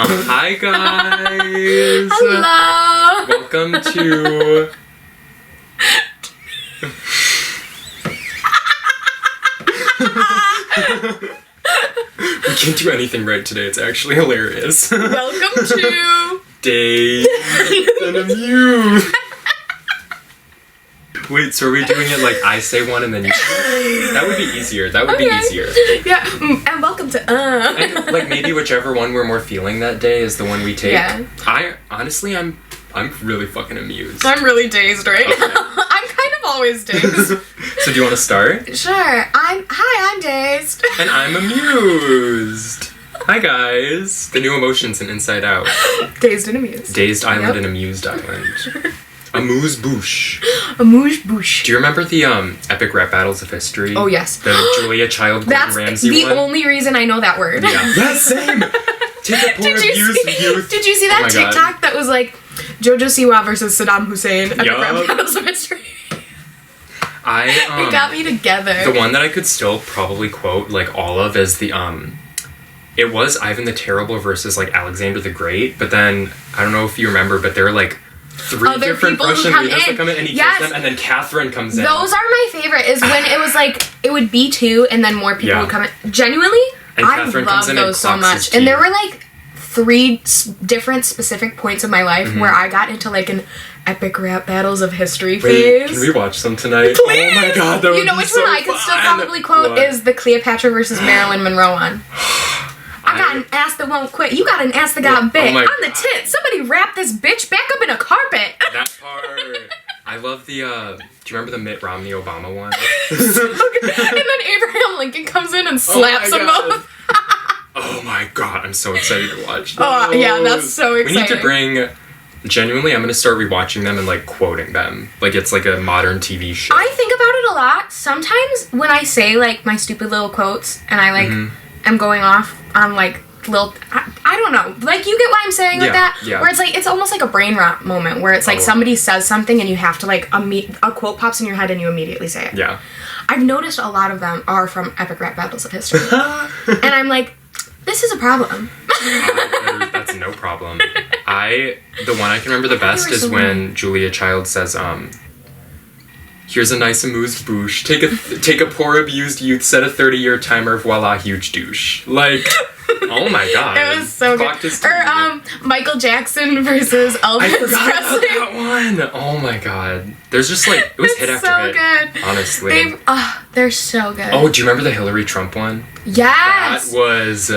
Hi guys! Hello! Welcome to... We can't do anything right today, it's actually hilarious. Welcome to... Dazed and amused. Wait, so are we doing it like I say one and then you say? That would be easier. That would be easier. Yeah, and welcome to And like maybe whichever one we're more feeling that day is the one we take. Yeah. I'm really fucking amused. I'm really dazed right Okay. now. I'm kind of always dazed. So do you want to start? Sure. I'm dazed. And I'm amused. Hi guys. The new emotions in Inside Out. Dazed and amused. Dazed Island Yep. and Amused Island. Amuse bouche. Amuse bouche. Do you remember the epic rap battles of history? Oh yes. The Julia Child Gordon That's Ramsay the one? only reason I know that word. Yeah. Yes, same. Take a poor abused youth. Did you see Oh that my God. TikTok that was like Jojo Siwa versus Saddam Hussein epic Yup. rap battles of history? It got me together. The one that I could still probably quote like all of is the it was Ivan the Terrible versus like Alexander the Great, but then I don't know if you remember, but there were like three Other different people who Russian come leaders that in. come in and he Yes. kills them, and then Catherine comes in. Those are my favorite. Is when it was like it would be two and then more people Yeah. would come in. Genuinely, And I Catherine love comes in and those so clocks much. his And there teeth. were like three different specific points of my life Mm-hmm. where I got into like an epic rap battles of history Wait, phase. can we watch some tonight? Please! Oh my God, that would You know be which so one I could still fun. probably quote What? is the Cleopatra versus Marilyn Monroe one. I got an ass that won't quit. You got an ass that got Oh bit. my I'm the God. tit. Somebody wrap this bitch back up in a carpet. That part. I love the do you remember the Mitt Romney Obama one? And then Abraham Lincoln comes in and slaps them God. both. Oh my God, I'm so excited to watch those. Oh, yeah, that's so We need to exciting. bring... Genuinely, I'm going to start rewatching them and, like, quoting them. Like, it's like a modern TV show. I think about it a lot. Sometimes when I say, like, my stupid little quotes and I, like, am going off on, like, little... I don't know. Like, you get what I'm saying with Yeah, that? yeah. Where it's, like, it's almost like a brain rot moment where it's, like, Oh. somebody says something and you have to, like, a quote pops in your head and you immediately say it. Yeah. I've noticed a lot of them are from epic rap battles of history. And I'm like, this is a problem. That's no problem. The one I can remember the best were is so when Julia Child says, here's a nice amused bouche. Take a poor abused youth, set a 30-year timer, voila, huge douche. Like, oh my God. It was so Clocked good. his Or teeth. Michael Jackson versus Elvis I forgot about Presley. that one. Oh my God. There's just like, it was hit It's after so hit. good. Honestly. They're so good. Oh, do you remember the Hillary Trump one? Yes. That was...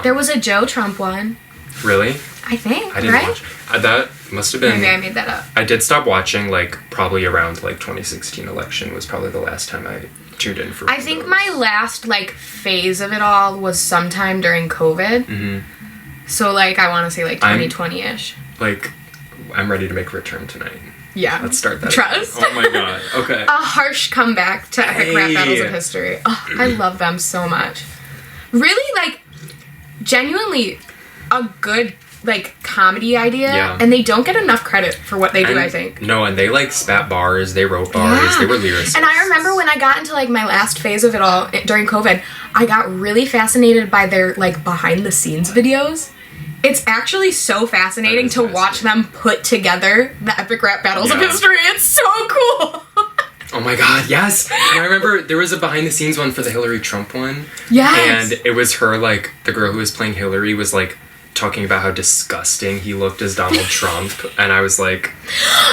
There was a Joe Trump one, Really? I think, I didn't right? watch. That must have been... Maybe I made that up. I did stop watching, like, probably around, like, 2016 election was probably the last time I tuned in for I think my last, like, phase of it all was sometime during COVID. Mm-hmm. So, like, I want to say, like, 2020-ish. Like, I'm ready to make a return tonight. Yeah. Let's start that. Trust. Oh my God. Okay. A harsh comeback to epic rap Hey. battles of history. Oh, I love them so much. Really, like, genuinely a good, like, comedy idea. Yeah. And they don't get enough credit for what they do, And- I think. No, and they, like, spat bars, they wrote bars, Yeah. they were lyricists. And I remember when I got into, like, my last phase of it all during COVID, I got really fascinated by their, like, behind-the-scenes videos. It's actually so fascinating That is to watch them put together the epic rap battles of Yeah. history. It's so cool. Oh my God, yes! And I remember there was a behind-the-scenes one for the Hillary Trump one. Yes. And it was her, like, the girl who was playing Hillary was, like, talking about how disgusting he looked as Donald Trump. And I was like...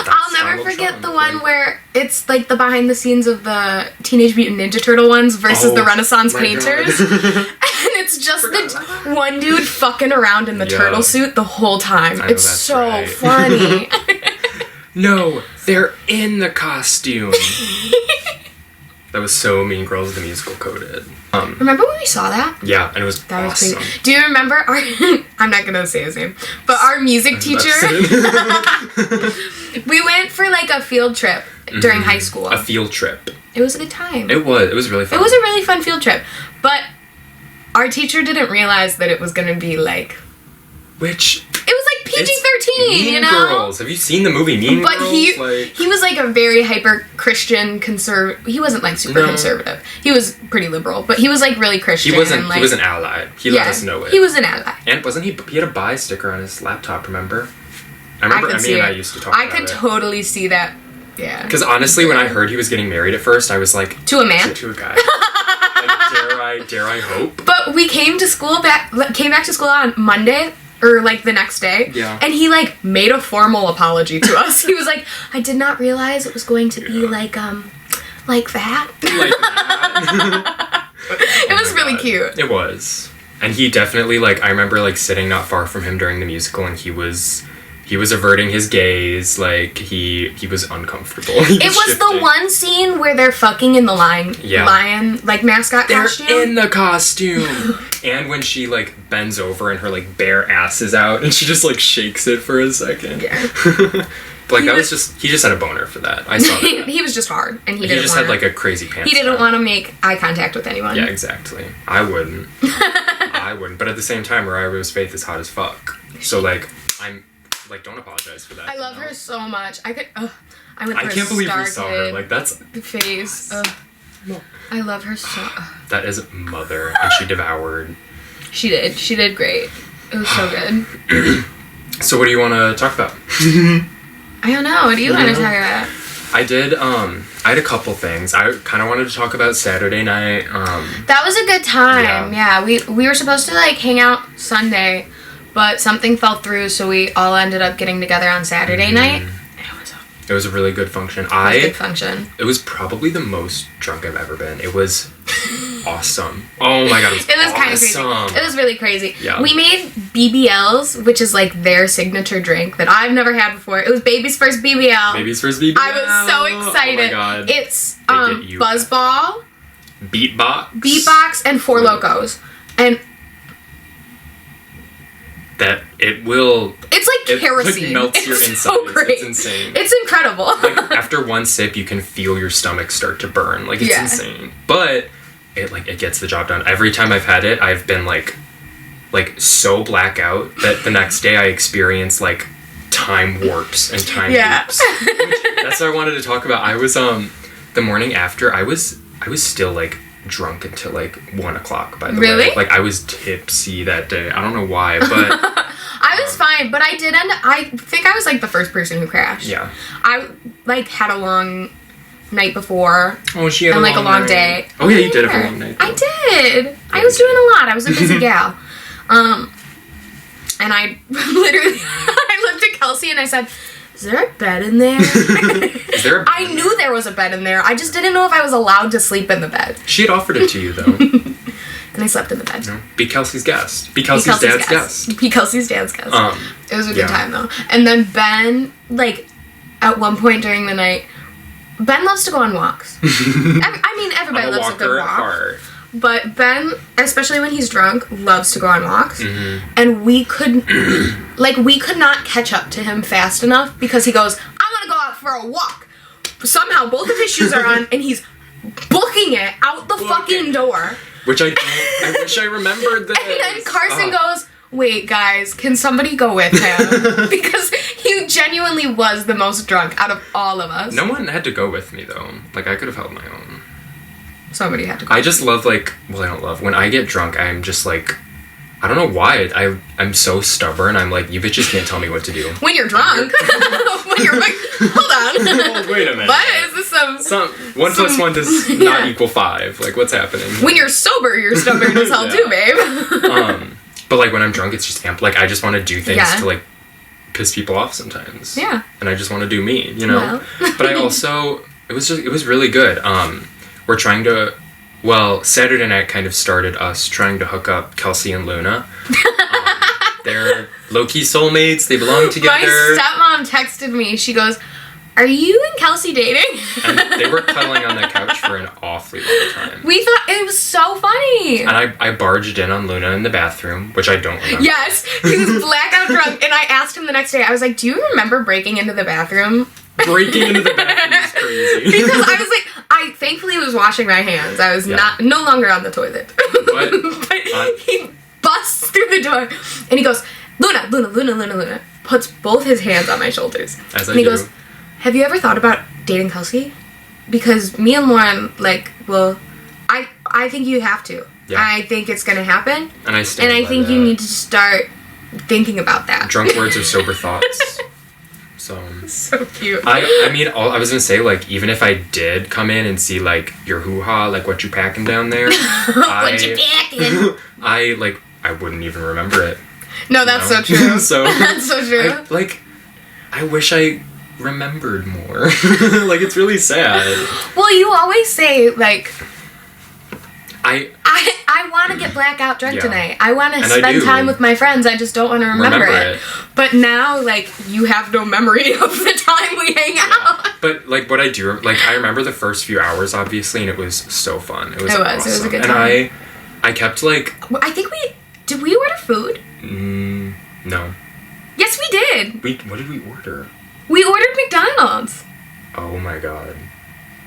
I'll never Donald forget Trump, the one like- where it's like the behind the scenes of the Teenage Mutant Ninja Turtle ones versus the Oh Renaissance my painters. God. And it's just the one dude fucking around in the Yeah. turtle suit the whole time. I know, It's that's so right. funny. No, they're in the costume. That was so Mean Girls the Musical coded. Remember when we saw that? Yeah, and it was That was awesome. crazy. Do you remember our I'm not gonna say his name, but our music teacher we went for like a field trip during high school. A field trip. It was a good time. It was really fun. It was a really fun field trip. But our teacher didn't realize that it was gonna be like Which it was like PG-13, Mean you know? Girls. Have you seen the movie Mean But Girls? he was like a very hyper Christian conservative. He wasn't like super conservative. He was pretty liberal, but he was like really Christian. He wasn't. Like, He was an ally. He let us know it. He was an ally. And wasn't he? He had a buy sticker on his laptop. Remember? I remember Emmy and I used to talk about it. I could totally see that. Yeah. Because honestly, when I heard he was getting married at first, I was like, to a man? To a guy. Like, dare I hope? But we came back to school on Monday, or like the next day. Yeah. And he like made a formal apology to us. He was like, I did not realize it was going to be like that. Like that. It was really cute. It was. And he definitely, like, I remember, like, sitting not far from him during the musical, and he was averting his gaze, like, he was uncomfortable. It was the one scene where they're fucking in the lion, like, mascot costume. They're in the costume! And when she, like, bends over and her, like, bare ass is out, and she just, like, shakes it for a second. Yeah. But, like, he just had a boner for that. I saw that. He was just hard, and he just had, like, a crazy pants. He didn't want to make eye contact with anyone. Yeah, exactly. I wouldn't. But at the same time, Mariah Rose Faith is hot as fuck. So, like, I'm... Like, don't apologize for that. I love her so much. I went I can't believe we saw her. Like, that's... face. I love her so... That is Mother, and she devoured. She did. She did great. It was so good. So what do you want to talk about? I don't know. What do you want to talk about? I had a couple things. I kind of wanted to talk about Saturday night. That was a good time. Yeah, we were supposed to, like, hang out Sunday, but something fell through, so we all ended up getting together on Saturday night. It was a really good function. It was probably the most drunk I've ever been. It was awesome. Oh my god, it was awesome. Kind of crazy. It was really crazy. Yeah. We made BBLs, which is like their signature drink that I've never had before. It was Baby's first BBL. Baby's first BBL. I was so excited. Oh my god. It's Buzzball, Beatbox, and Four Locos. And that it will... It's like kerosene. It melts your insides. So great. It's insane. It's incredible. Like, after one sip, you can feel your stomach start to burn. Like, it's insane. But it gets the job done. Every time I've had it, I've been like so blackout that the next day I experience like time warps and time loops. That's what I wanted to talk about. I was the morning after I was still like drunk until like 1 o'clock, by the way. Like, I was tipsy that day. I don't know why, but I was fine, but I think I was like the first person who crashed. Yeah. I like had a long night before. Oh, she had a long day. Oh yeah, you did have a long night. I did. Yeah, I was doing a lot. I was a busy gal. And I literally I looked at Kelsey and I said, "Is there a bed in there?" Is there a bed? I knew there was a bed in there. I just didn't know if I was allowed to sleep in the bed. She had offered it to you, though. And I slept in the bed. No. Be Kelsey's guest. Be Kelsey's dad's guest. Be Kelsey's dad's guest. It was a good time, though. And then Ben, like, at one point during the night, Ben loves to go on walks. I mean, everybody loves a good walk. But Ben, especially when he's drunk, loves to go on walks. Mm-hmm. And we could not catch up to him fast enough because he goes, "I want to go out for a walk." Somehow both of his shoes are on and he's booking it out the fucking door. Which I wish I remembered this. And then Carson goes, "Wait, guys, can somebody go with him?" Because he genuinely was the most drunk out of all of us. No one had to go with me, though. Like, I could have held my own. Somebody had to go. I just love, like... Well, I don't love... When I get drunk, I'm just, like... I don't know why. I'm so stubborn. I'm like, you bitches can't tell me what to do. When you're drunk. When you're like, hold on. Oh, wait a minute. What? Is this some 1 plus 1 does not equal 5. Like, what's happening? When you're sober, you're stubborn as hell too, babe. But, like, when I'm drunk, it's just like, I just want to do things to, like, piss people off sometimes. Yeah. And I just want to do me, you know? Well. But I also... It was really good. We're trying to... Well, Saturday night kind of started us trying to hook up Kelsey and Luna. They're low-key soulmates. They belong together. My stepmom texted me. She goes, "Are you and Kelsey dating?" And they were cuddling on the couch for an awfully long time. We thought it was so funny. And I barged in on Luna in the bathroom, which I don't remember. Yes, he was blackout drunk. And I asked him the next day, I was like, "Do you remember breaking into the bathroom?" Breaking into the bathroom is crazy. Because I was like, I thankfully was washing my hands. I was no longer on the toilet. But he busts through the door and he goes, Luna. puts both his hands on my shoulders. As and he goes, have you ever thought about dating Kelsey? Because me and Lauren, like, well, I think you have to. Yeah. I think it's going to happen. And I think you need to start thinking about that. Drunk words are sober thoughts. So cute. I mean, I was going to say, like, even if I did come in and see, like, your hoo-ha, like, what you packing down there. What you packing? I wouldn't even remember it. No, that's so true. That's so true. I wish I remembered more. Like, it's really sad. Well, you always say, like, I want to get blackout drunk tonight. I want to spend time with my friends. I just don't want to remember it. But now, like, you have no memory of the time we hang out. But, like, what I do, like, I remember the first few hours, obviously, and it was so fun. It was awesome. It was a good time. And I kept, like... I think did we order food? No. Yes, we did. What did we order? We ordered McDonald's. Oh, my God.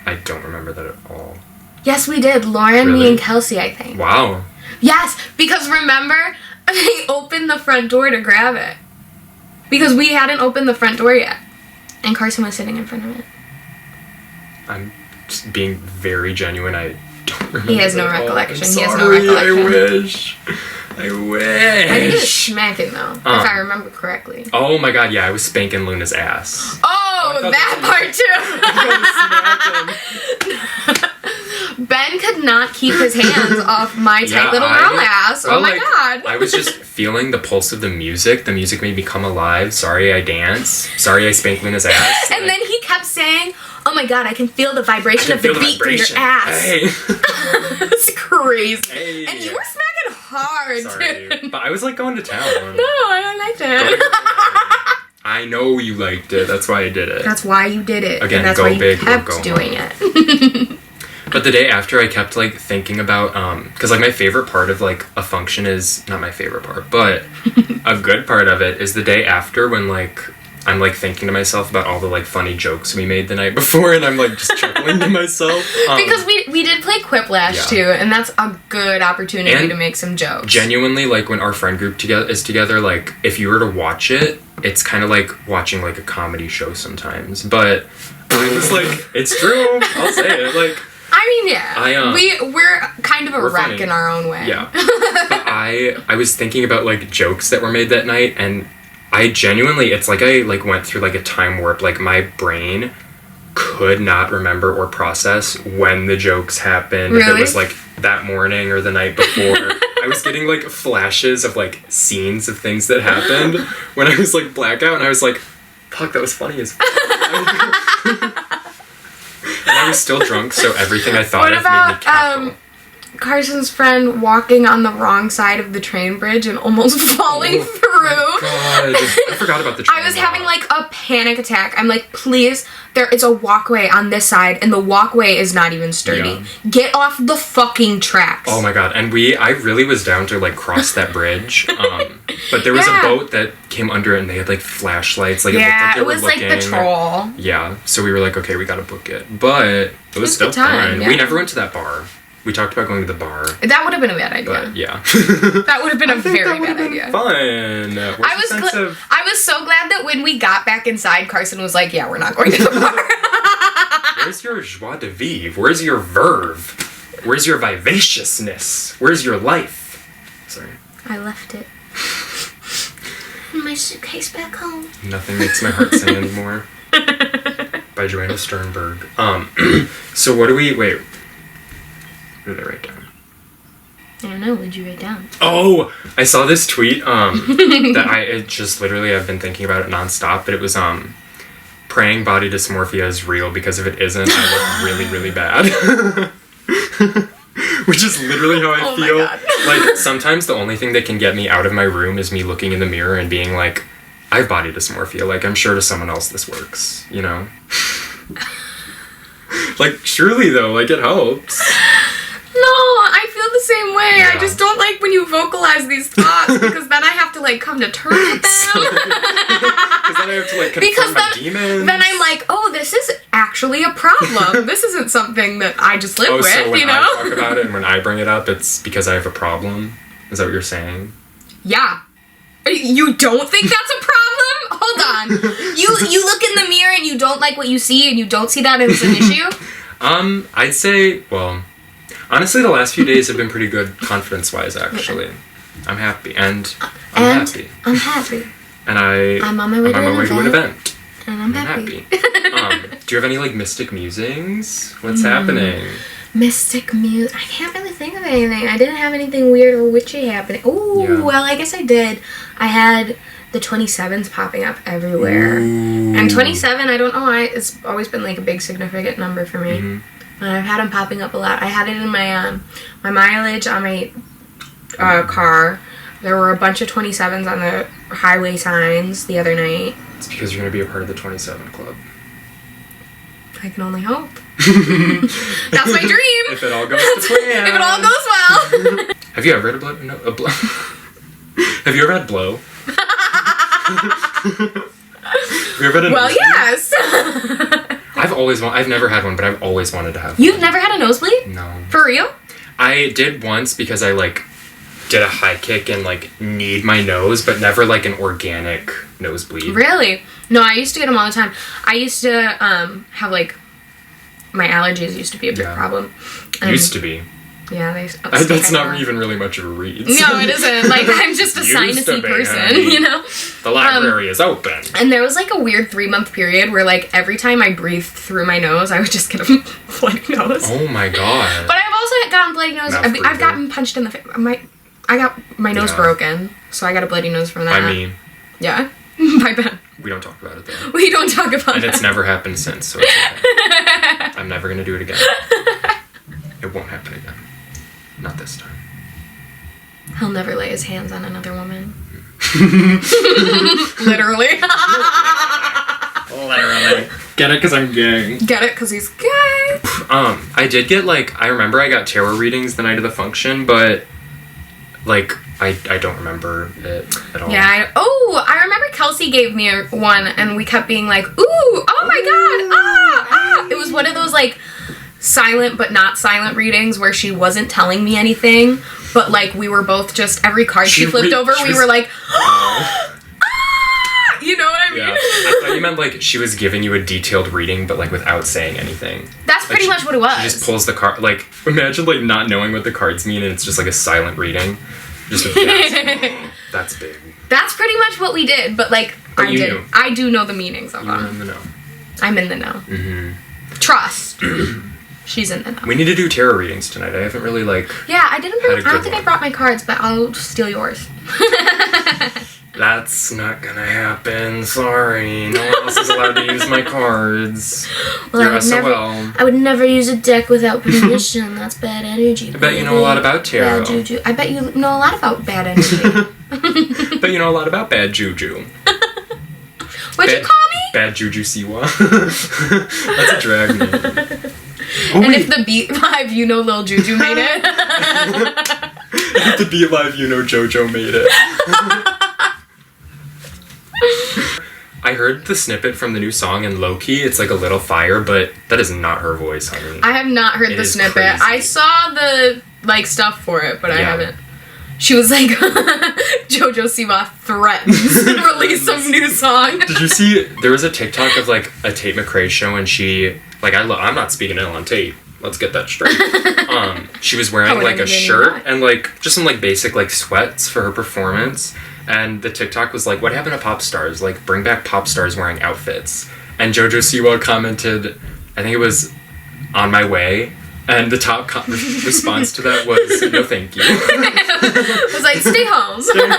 I don't remember that at all. Yes, we did. Lauren, me, and Kelsey, I think. Wow. Yes, because remember, they opened the front door to grab it. Because we hadn't opened the front door yet. And Carson was sitting in front of it. I'm just being very genuine. I don't remember. He has no recollection. He has no recollection. I wish. I think he was smacking, though, if I remember correctly. Oh, my God, yeah. I was spanking Luna's ass. Oh, that part, too. Ben could not keep his hands off my tight little girl ass. Oh, my God. I was just feeling the pulse of the music. The music made me come alive. Sorry I dance. Sorry I spanked Luna's ass. And then he kept saying, oh, my God, I can feel the vibration of the beat through your ass. Hey. It's crazy. Hey. And you were smacking hard, Sorry. dude. But I was, like, going to town. No, I liked it. I know you liked it. That's why I did it. That's why you did it. Again, and that's go why you big kept or go doing home. it. But the day after, I kept, like, thinking about, because, like, my favorite part of, like, a function is, not my favorite part, but a good part of it is the day after when, like, I'm, like, thinking to myself about all the, like, funny jokes we made the night before, and I'm, like, just chuckling to myself. Because we did play Quiplash, too, and that's a good opportunity to make some jokes. Genuinely, like, when our friend group is together, like, if you were to watch it, it's kind of like watching, like, a comedy show sometimes. But I was like, it's true. I'll say it. Like, I mean, yeah. We're kind of a wreck funny. In our own way. Yeah. But I was thinking about, like, jokes that were made that night, and I genuinely, it's like I, like, went through, like, a time warp. Like, my brain could not remember or process when the jokes happened. Really? If it was, like, that morning or the night before. I was getting, like, flashes of, like, scenes of things that happened when I was, like, blackout, and I was like, fuck, that was funny as fuck. And I was still drunk, so everything I thought of made me cackle. Carson's friend walking on the wrong side of the train bridge and almost falling through. Oh my God. I forgot about the train. I was having, like, a panic attack. I'm like, please, it's a walkway on this side, and the walkway is not even sturdy. Yeah. Get off the fucking tracks. Oh my God. And I really was down to, like, cross that bridge. But there was a boat that came under it, and they had, like, flashlights. Like, it was like patrol. Yeah. So we were like, okay, we gotta book it. But it was still fun. Yeah. We never went to that bar. We talked about going to the bar. That would have been a bad idea. But, yeah. That would have been a very bad idea. Fun. I was so glad that when we got back inside, Carson was like, yeah, we're not going to the bar. Where's your joie de vivre? Where's your verve? Where's your vivaciousness? Where's your life? Sorry. I left it in my suitcase back home. Nothing makes my heart sing anymore. By Joanna Sternberg. So what do we... Wait. What did I write down? I don't know. What did you write down? Oh! I saw this tweet that I've been thinking about it nonstop, but it was praying body dysmorphia is real because if it isn't, I look really, really bad. Which is literally how I feel. My God. Like, sometimes the only thing that can get me out of my room is me looking in the mirror and being like, I have body dysmorphia. Like, I'm sure to someone else this works, you know? Like, surely, though, like, it helps. No, I feel the same way. Yeah. I just don't like when you vocalize these thoughts because then I have to, like, come to terms with them. Because then I have to, like, confront my demons. Then I'm like, oh, this is actually a problem. This isn't something that I just live with, so when you know? I talk about it and when I bring it up, it's because I have a problem? Is that what you're saying? Yeah. You don't think that's a problem? hold on. You look in the mirror and you don't like what you see and you don't see that as an issue? I'd say, well, honestly, the last few days have been pretty good confidence-wise, actually. I'm happy, and I'm happy. I'm happy. And I'm on my way to an event. And I'm happy. Do you have any, like, mystic musings? What's happening? Mystic music. I can't really think of anything. I didn't have anything weird or witchy happening. Oh, well, I guess I did. I had the 27s popping up everywhere. Ooh. And 27, I don't know why, it's always been like a big significant number for me. Mm-hmm. And I've had them popping up a lot. I had it in my my mileage on my car. There were a bunch of 27s on the highway signs the other night. It's because you're going to be a part of the 27 Club. I can only hope. That's my dream. If it all goes to plan. If it all goes well. Have you ever had a blow? Have you ever had blow? Have you ever had a nosebleed? Yes. I've never had one, but I've always wanted to have one. You've never had a nosebleed? No. For real? I did once because I, like, did a high kick and, like, kneed my nose, but never, like, an organic nosebleed. Really? No, I used to get them all the time. I used to have, like, my allergies used to be a big problem. Used to be. Yeah, that's not even really much of a read. No, it isn't. Like, I'm just a sinusy person, you know? The library is open. And there was, like, a weird 3-month period where, like, every time I breathed through my nose, I would just get a bloody nose. Oh, my God. But I've also gotten bloody nose. I've gotten punched in the face. I got my nose broken, so I got a bloody nose from that. By me. Yeah. By Ben. We don't talk about it, though. We don't talk about it. And it's never happened since, so it's okay. I'm never going to do it again. It won't happen again. Not this time. He'll never lay his hands on another woman. Literally. Literally. Get it because I'm gay. Get it because he's gay. I did get, like, I remember I got tarot readings the night of the function, but, like, I don't remember it at all. Yeah. I remember Kelsey gave me one, and we kept being like, ooh, oh my God, It was one of those, like, silent but not silent readings where she wasn't telling me anything, but, like, we were both just, every card she flipped over, we were like, you know what I mean? Yeah. I thought you meant, like, she was giving you a detailed reading, but, like, without saying anything. That's pretty much what it was. She just pulls the card, like, imagine, like, not knowing what the cards mean, and it's just, like, a silent reading. Just that's big. That's pretty much what we did, but, like, knew. I do know the meanings of them. You're in the know. I'm in the know. Mm-hmm. Trust. She's in the know. We need to do tarot readings tonight. I haven't really, like... Yeah, I don't think I brought my cards, but I'll steal yours. That's not gonna happen. Sorry. No one else is allowed to use my cards. Well, You're SOL. I would never use a deck without permission. That's bad energy. I bet you know a lot about tarot. Bad juju. I bet you know a lot about bad energy. Bet you know a lot about bad juju. What'd you call me? Bad Juju Siwa. That's a drag name. And if the Beat Live, you know Lil Juju made it. If the Beat Live, you know JoJo made it. I heard the snippet from the new song and low-key, it's like a little fire, but that is not her voice, honey. I have not heard the snippet. Crazy. I saw the, like, stuff for it, but I haven't. She was like, JoJo Siwa threatens release some new song. Did you see, there was a TikTok of, like, a Tate McRae show, and she, like, I'm not speaking ill on Tate. Let's get that straight. She was wearing, like, a shirt and, like, just some, like, basic, like, sweats for her performance. And the TikTok was like, what happened to pop stars? Like, bring back pop stars wearing outfits. And JoJo Siwa commented, I think it was, on my way. And the top response to that was, no thank you. It was like, stay home. Stay home.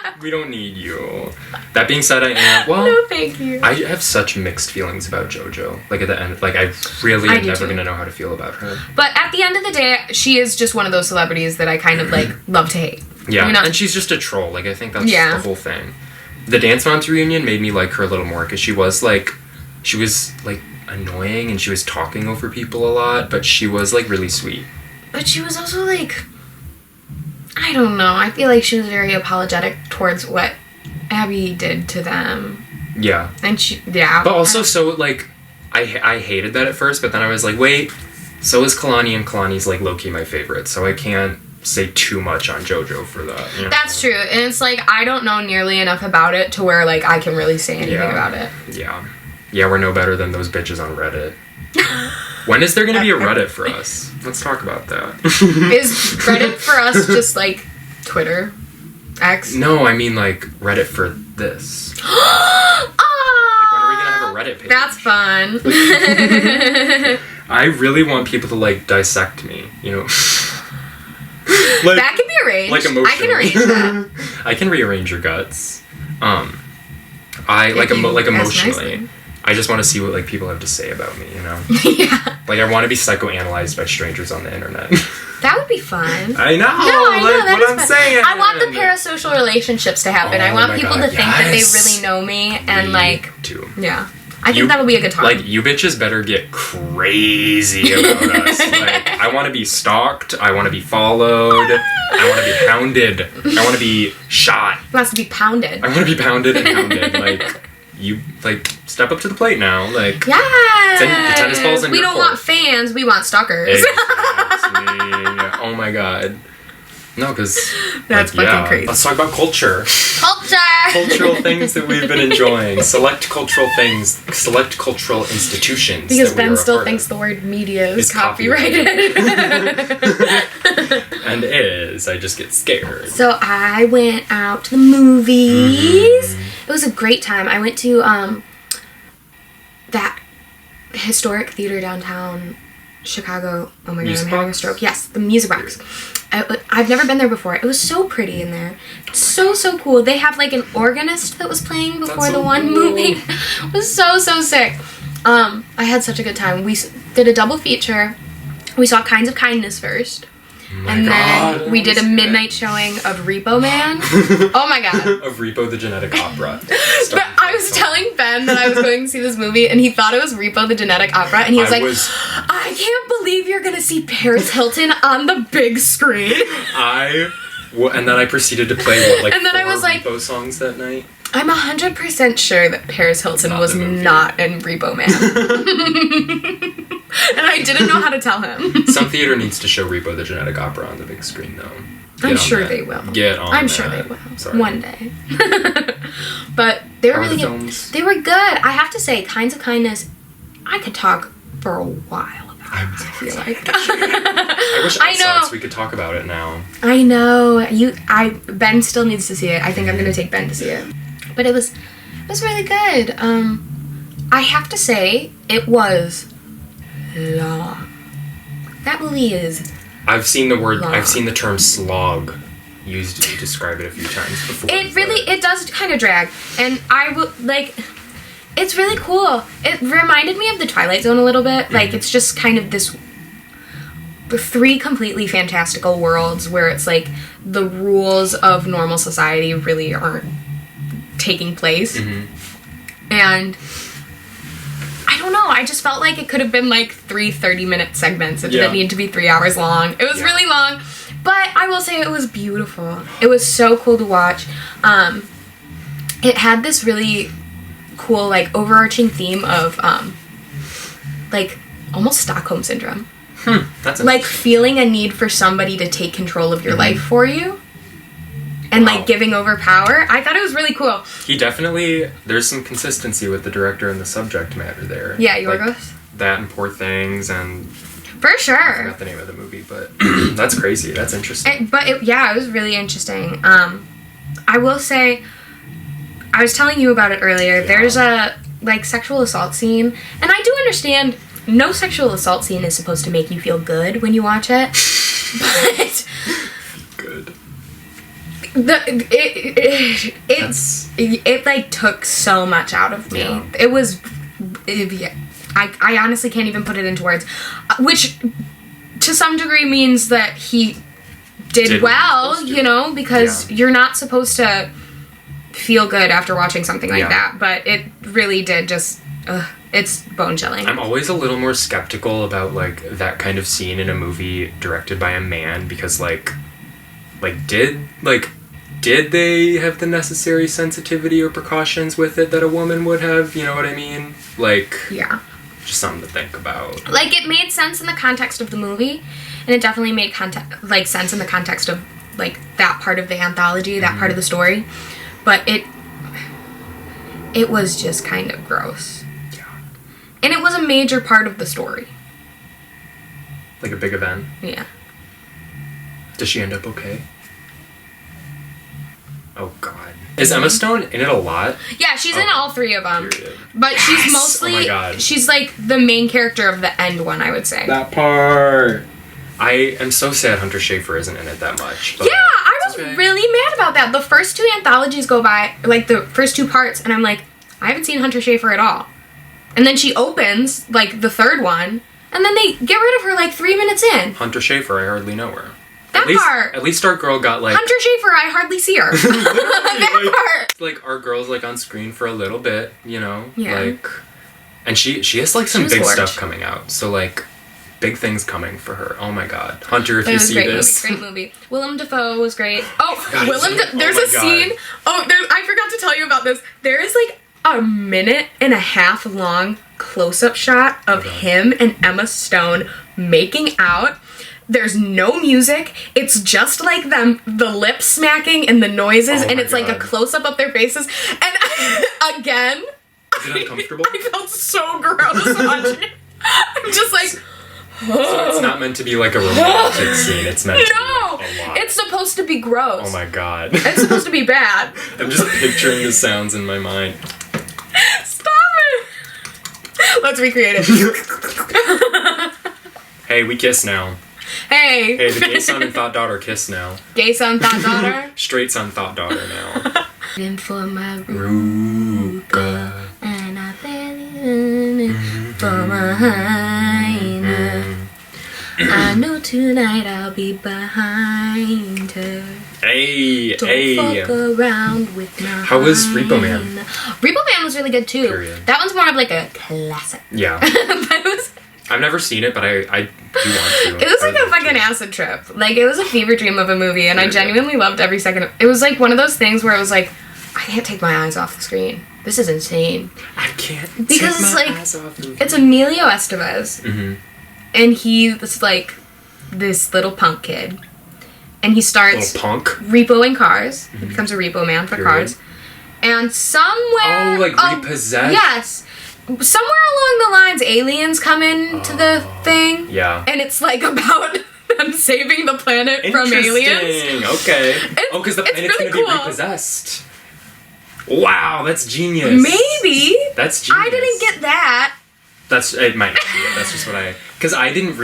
Like, we don't need you. That being said, I am, well, no thank you. I have such mixed feelings about JoJo. Like, at the end, like, I really am never going to know how to feel about her. But at the end of the day, she is just one of those celebrities that I kind of, like, love to hate. Yeah, you know? And she's just a troll. Like, I think that's the whole thing. The Dance Moms reunion made me like her a little more, because she was, like, annoying, and she was talking over people a lot, but she was, like, really sweet. But she was also, like, I don't know, I feel like she was very apologetic towards what Abby did to them. Yeah. And but also, so, like, I hated that at first, but then I was like, wait, so is Kalani, and Kalani's, like, low-key my favorite, so I can't say too much on JoJo for that. You know? That's true. And it's like, I don't know nearly enough about it to where, like, I can really say anything about it. Yeah. Yeah, we're no better than those bitches on Reddit. When is there going to be a Reddit for us? Let's talk about that. Is Reddit for us just, like, Twitter? X? No, I mean, like, Reddit for this. Reddit page. That's fun. I really want people to like dissect me, you know. Like, that can be arranged. Like emotionally. I can arrange that. I can rearrange your guts. I like emotionally. Nice, I just want to see what like people have to say about me, you know. Yeah. Like I want to be psychoanalyzed by strangers on the internet. That would be fun. I know. What I'm saying. I want the parasocial relationships to happen. I want people to think that they really know me and like. Too. Yeah. I think that would be a good time. Like, you bitches better get crazy about us. Like, I want to be stalked. I want to be followed. I want to be hounded. I want to be shot. He wants to be pounded. I want to be pounded and hounded. Like, you, like, step up to the plate now. Like, yes! The tennis ball's in we your don't court. Want fans. We want stalkers. Exactly. Oh, my God. No, because that's like, fucking crazy. Let's talk about culture. Cultural things that we've been enjoying. Select cultural things. Select cultural institutions. Because Ben still thinks the word media is copyrighted. And is. I just get scared. So I went out to the movies. It was a great time. I went to that historic theater downtown Chicago. Oh my God, I'm having a stroke. Yes, the Music Box. I've never been there before. It was so pretty in there. So cool. They have like an organist that was playing before the one movie. It was so sick. I had such a good time. We did a double feature. We saw Kinds of Kindness first. Then we did a midnight showing of Repo Man. Oh my God. Of Repo the Genetic Opera. But I was telling Ben that I was going to see this movie, and he thought it was Repo the Genetic Opera, and he was I can't believe you're going to see Paris Hilton on the big screen. And then I proceeded to play, and then I was like, Repo songs that night? I'm 100% sure that Paris Hilton was not in Repo Man. And I didn't know how to tell him. Some theater needs to show Repo the Genetic Opera on the big screen, though. I'm sure they will. I'm sure they will. Sorry. One day. But they were really good. They were good. I have to say, Kinds of Kindness, I could talk for a while about it, I feel like. I wish I saw it so we could talk about it now. I know. Ben still needs to see it. I think I'm going to take Ben to see it. But it was really good. I have to say, it was long. That movie is I've seen the term slog used to describe it a few times before. It does kind of drag. And it's really cool. It reminded me of the Twilight Zone a little bit. Mm-hmm. Like, it's just kind of this 3 completely fantastical worlds where it's like the rules of normal society really aren't taking place. Mm-hmm. And I don't know, I just felt like it could have been like 3 30-minute segments. It didn't need to be 3 hours long. It was really long, but I will say it was beautiful. It was so cool to watch. It had this really cool, like, overarching theme of like almost Stockholm syndrome. That's like feeling a need for somebody to take control of your life for you. And, like, giving over power. I thought it was really cool. There's some consistency with the director and the subject matter there. Yeah, Yorgos. Like, that and Poor Things and... For sure. I forgot the name of the movie, but that's crazy. That's interesting. It was really interesting. I will say, I was telling you about it earlier. Yeah. There's a, like, sexual assault scene. And I do understand no sexual assault scene is supposed to make you feel good when you watch it. But... Good. It like took so much out of me. Yeah. I honestly can't even put it into words, which to some degree means that he did well, you know, because you're not supposed to feel good after watching something like that, but it really did just it's bone chilling. I'm always a little more skeptical about like that kind of scene in a movie directed by a man because did they have the necessary sensitivity or precautions with it that a woman would have? You know what I mean? Like, just something to think about. Like, it made sense in the context of the movie. and it definitely made sense in the context of like that part of the anthology, that part of the story, but it was just kind of gross. Yeah. And it was a major part of the story. Like a big event? Yeah. Does she end up okay? Oh, God. Is Emma Stone in it a lot? Yeah, she's in all 3 of them. Period. But she's mostly... Oh, my God. She's, like, the main character of the end one, I would say. That part. I am so sad Hunter Schafer isn't in it that much. Yeah, I was really mad about that. The first 2 anthologies go by, like, the first 2 parts, and I'm like, I haven't seen Hunter Schafer at all. And then she opens, like, the 3rd one, and then they get rid of her, like, 3 minutes in. Hunter Schafer, I hardly know her. That part. At least Dark Girl got, like... Hunter Schafer, I hardly see her. That part. Like, our girl's, like, on screen for a little bit, you know? Yeah. Like... And she has, like, some big gorge. stuff coming out. So, like, big things coming for her. Oh, my God. Hunter, if you see this... Great movie. Willem Dafoe was great. Oh, God, there's a scene... Oh, I forgot to tell you about this. There is, like, a 1.5 minute long close-up shot of him and Emma Stone making out. There's no music. It's just like the lip smacking and the noises, and it's like a close-up of their faces. And again, is it uncomfortable? I felt so gross watching it. I'm just like... So it's not meant to be like a romantic scene. It's meant to be like a lot. It's supposed to be gross. Oh my God. It's supposed to be bad. I'm just picturing the sounds in my mind. Stop it. Let's recreate it. Hey, we kiss now. Hey. Hey, the gay son and thought daughter kiss now. Gay son, thought daughter. Straight son, thought daughter now. In for my Ruka. And I fell for my hyena. I know tonight I'll be behind her. Hey, Don't fuck around with my How was Repo Man? Repo Man was really good too. Period. That one's more of like a classic. Yeah. I've never seen it, but I do want to. It was like a fucking acid trip. Like, it was a fever dream of a movie, and I genuinely loved every second. It was like one of those things where it was like, I can't take my eyes off the screen. This is insane. I can't because take it's my like eyes off the... It's Emilio Estevez, and he's like this little punk kid, and he starts repoing cars. He becomes a repo man for cars, and somewhere repossessed. Yes. Somewhere along the lines, aliens come into the thing. Yeah. And it's like about them saving the planet from aliens. Okay. Because the planet's really going to be repossessed. Wow, that's genius. Maybe. That's genius. I didn't get that. It might not be it. That's just what because I didn't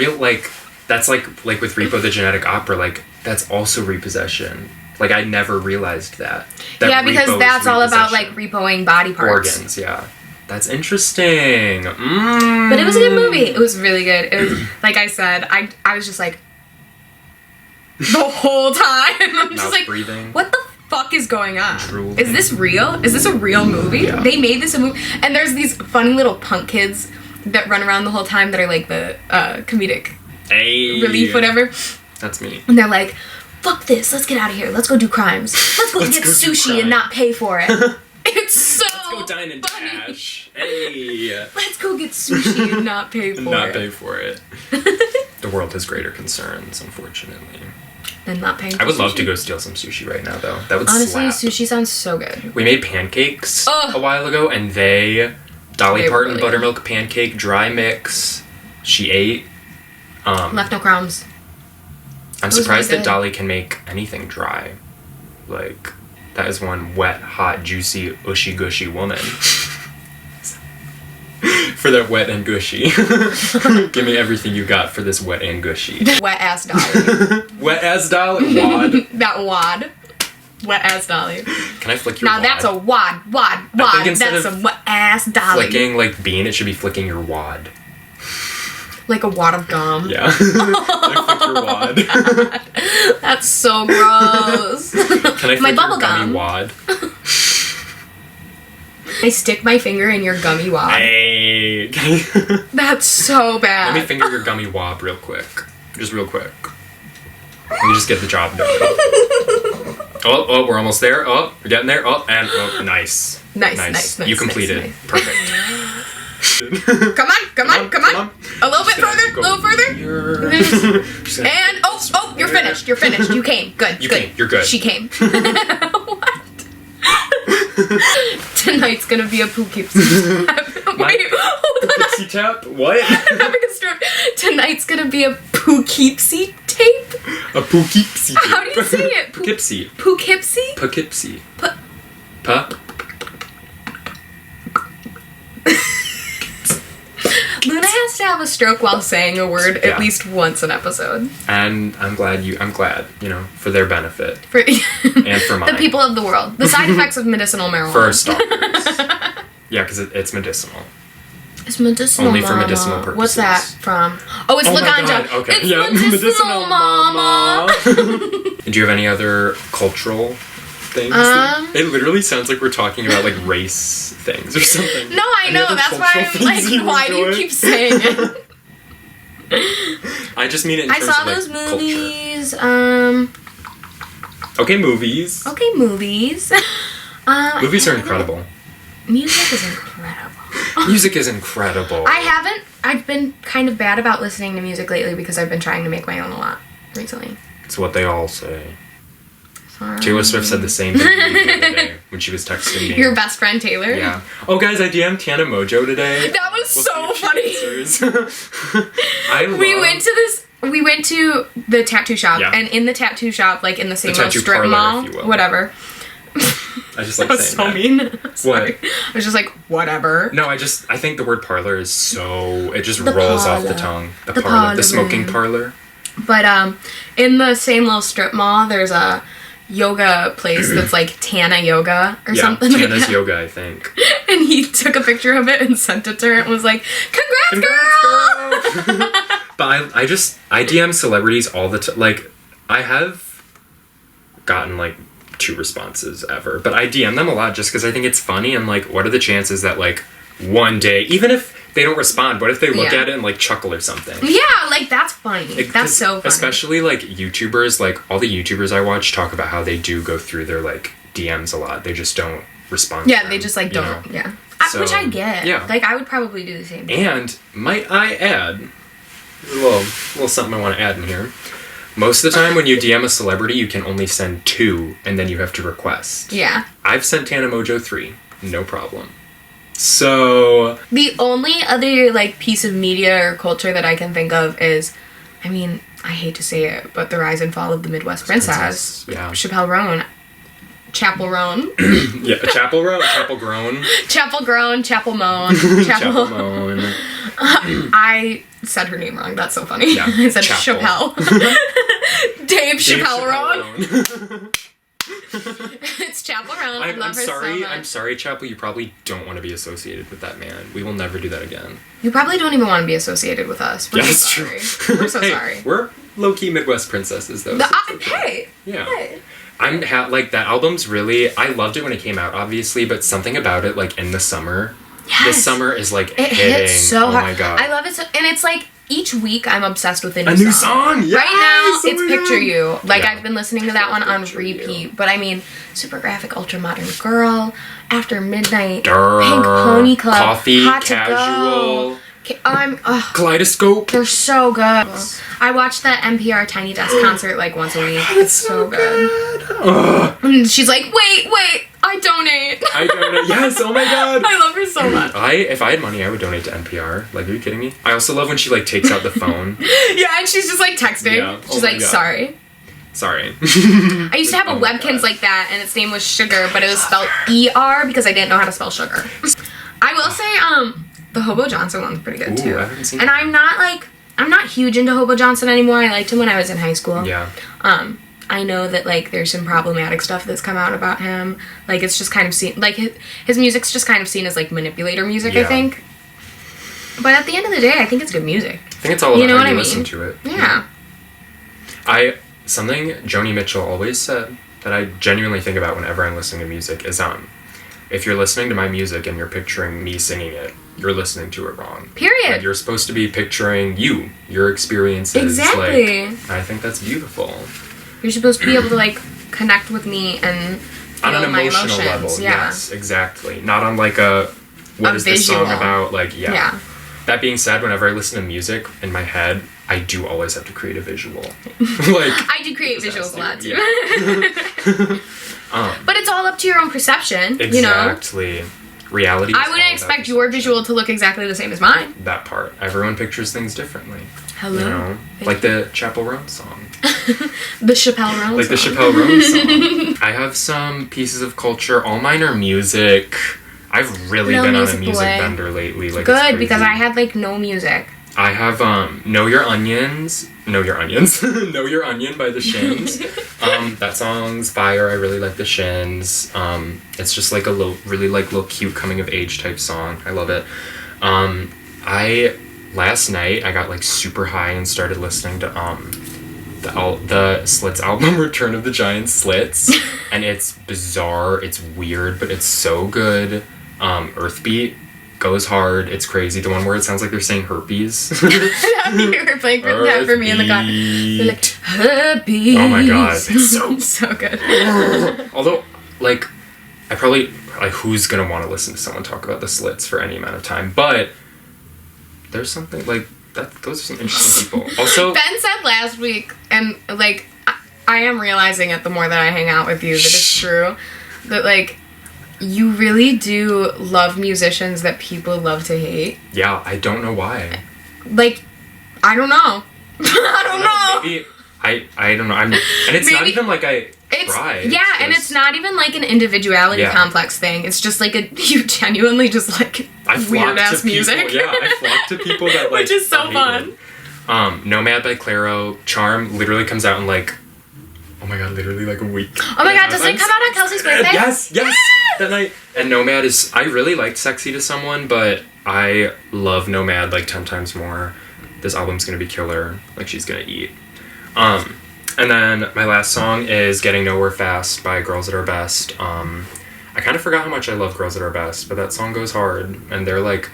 that's like with Repo the Genetic Opera, like, that's also repossession. Like, I never realized that yeah, because that's all about, like, repoing body parts. Organs, yeah. That's interesting. But it was a good movie. It was really good. It was, like I said, I was just like, the whole time. I'm just like, breathing. What the fuck is going on? Drooling. Is this real? Is this a real movie? Yeah. They made this a movie. And there's these funny little punk kids that run around the whole time that are like the comedic relief, whatever. That's me. And they're like, fuck this. Let's get out of here. Let's go do crimes. Let's go get sushi and not pay for it. It's so Let's go dine and dash. Hey. Let's go get sushi and not pay for it. Not pay for it. The world has greater concerns, unfortunately. Than not paying for I would love sushi. to go steal some sushi right now, though. That would Honestly, slap. sushi sounds so good. We made pancakes a while ago, and Dolly Parton really buttermilk pancake, dry mix. She ate. Left no crumbs. I'm surprised that Dolly can make anything dry. Like, that is one wet, hot, juicy, ushy gushy woman. For that wet and gushy. Give me everything you got for this wet and gushy. Wet ass Dolly. Wet ass Dolly? Wad? That wad. Wet ass Dolly. Can I flick your wad? Now that's a wad. That's a wet ass Dolly. Flicking like bean, it should be flicking your wad. Like a wad of gum. Yeah. I flick your wad. That's so gross. Can I flick my your bubble gummy gum. wad? I stick my finger in your gummy wad. Hey. That's so bad. Let me finger your gummy wob real quick. Just real quick. Let me just get the job done. Oh, we're almost there. Oh, we're getting there. Oh, and nice. Nice. You completed. Nice. Perfect. Come on. A little bit further. A little further. And oh, you're finished. You're finished. You came. Good. You're good. She came. What? Tonight's gonna be a Poughkeepsie tap. Wait, hold on. Poughkeepsie tap? What? I'm having a stroke. Tonight's gonna be a Poughkeepsie tape. A Poughkeepsie tape. How do you say it? Poughkeepsie. Poughkeepsie? Poughkeepsie. Luna has to have a stroke while saying a word at least once an episode. And I'm glad, for their benefit. And for mine. The people of the world. The side effects of medicinal marijuana. For stalkers. Yeah, because it's medicinal. It's medicinal, only mama. For medicinal purposes. What's that from? Oh, it's Laganja. Okay. It's medicinal, mama. Do you have any other cultural things? It literally sounds like we're talking about like race things or something. No, I know. That's why I'm like, why do you keep saying it? I just mean it in terms of like I saw those movies. Okay, movies. Movies are incredible. Music is incredible. Music is incredible. I've been kind of bad about listening to music lately because I've been trying to make my own a lot recently. It's what they all say. Sorry. Taylor Swift said the same thing to me the other day when she was texting me. Your best friend Taylor? Yeah. Oh, guys, I DM'd Tana Mojo today. That was so funny. We went to the tattoo shop, and in the tattoo shop, like in the same little strip mall, whatever. I just like that was saying so mean. What? I was just like, whatever. No, I think the word parlor is so, it just rolls off the tongue. The parlor. The smoking parlor. But in the same little strip mall, there's a yoga place that's like Tana Yoga or something like that. Tana's Yoga, I think. And he took a picture of it and sent it to her and was like, Congrats girl! But I DM celebrities all the time. Like, I have gotten like 2 responses ever, but I DM them a lot just because I think it's funny and like, what are the chances that like one day, even if they don't respond, what if they look at it and like chuckle or something? Yeah, like that's funny. That's so funny. Especially like YouTubers, like all the YouTubers I watch talk about how they do go through their like DMs a lot. They just don't respond. Yeah, they just like don't. Know? Yeah. So, which I get. Yeah. Like I would probably do the same thing. And might I add, a little something I want to add in here. Most of the time when you DM a celebrity, you can only send 2 and then you have to request. Yeah. I've sent Tana Mojo 3. No problem. So... The only other, like, piece of media or culture that I can think of is, I mean, I hate to say it, but the rise and fall of the Midwest Princess. Yeah. Chappelle Roan. Chapel Roan. Yeah, Chapel Roan. Chapel Groan. Chapel Groan. Chapel Moan. Chapel Moan. I said her name wrong. That's so funny. Yeah. I said Chappelle. Dave Chappelle Roan. It's Chapel Roan. I'm sorry. I'm sorry, Chapel. You probably don't want to be associated with that man. We will never do that again. You probably don't even want to be associated with us. We're so sorry. We're so sorry. We're low-key Midwest princesses, though. Hey. Yeah. Hey. I'm like that album's really. I loved it when it came out, obviously, but something about it, like in the summer. Yes. This summer is like it hits so hard. Oh my god. I love it so, and it's like each week I'm obsessed with a new song. Yes! Right now it's god. Picture You. Like I've been listening to that one on repeat. But I mean, Super Graphic Ultra Modern Girl, After Midnight, Pink Pony Club, Coffee, Hot Casual. To Go. Kaleidoscope. They're so good. I watch that NPR Tiny Desk concert like once a week. It's so good. And she's like, wait, I donate. Yes, oh my god. I love her so much. If I had money, I would donate to NPR. Like, are you kidding me? I also love when she like takes out the phone. Yeah, and she's just like texting. Yeah. She's like, Sorry. I used to have a Webkins like that, and its name was Sugar, but it was spelled ER because I didn't know how to spell sugar. I will say, the Hobo Johnson one's pretty good too. I haven't seen and I'm not huge into Hobo Johnson anymore. I liked him when I was in high school. Yeah. I know that like there's some problematic stuff that's come out about him. Like it's just kind of seen like his music's just kind of seen as like manipulator music, I think. But at the end of the day, I think it's good music. I think it's all about how you listen to it. Yeah. Something Joni Mitchell always said that I genuinely think about whenever I'm listening to music is if you're listening to my music and you're picturing me singing it, you're listening to it wrong. Period. Like, you're supposed to be picturing your experiences. Exactly. Like, I think that's beautiful. You're supposed to be able to like connect with me and feel on an my emotional emotions. level. Yeah. Yes, exactly. Not on like a what is this song about? Like, yeah. That being said, whenever I listen to music in my head, I do always have to create a visual. I do create visuals a lot too. Yeah. But it's all up to your own perception. Exactly. You know? Reality. I wouldn't expect your visual to look exactly the same as mine. That part. Everyone pictures things differently. Hello. You know? Like the Chappell Roan song. The Chappell Roan song. Like the Chappell Roan song. I have some pieces of culture. All mine are music. I've really been on a music bender lately. Like, good, because I had like no music. I have Know Your Onions. Know Your Onions. Know Your Onion by the Shins. That song's fire. I really like the Shins. It's just like a really little cute coming of age type song. I love it. Last night I got like super high and started listening to the Slits album, Return of the Giant Slits, and it's bizarre. It's weird, but it's so good. Earthbeat goes hard. It's crazy. The one where it sounds like they're saying herpes. You were playing that for me in the car. They're like, herpes. Oh my god, it's so good. Although, like, I probably, like, who's gonna want to listen to someone talk about the Slits for any amount of time? But there's something, like, those are some interesting people. Also, Ben said last week, and, like, I am realizing it the more that I hang out with you, that it's true, that, like, you really do love musicians that people love to hate. Yeah, I don't know why. Like, I don't know. I don't know. Maybe I don't know. And it's not even like I try. Yeah, and it's not even like an individuality complex thing. It's just like you genuinely just like weird ass music. Yeah, I flock to people that like, which is so fun. Nomad by Clairo. Charm literally comes out in like, oh my god, literally like a week. Oh my god, does it come out on Kelsey's birthday? Yes. That night. And Nomad is, I really liked Sexy to Someone, but I love Nomad like 10 times more. This album's gonna be killer. Like, she's gonna eat. And then my last song is Getting Nowhere Fast by Girls at Our Best. I kind of forgot how much I love Girls at Our Best, but that song goes hard, and they're like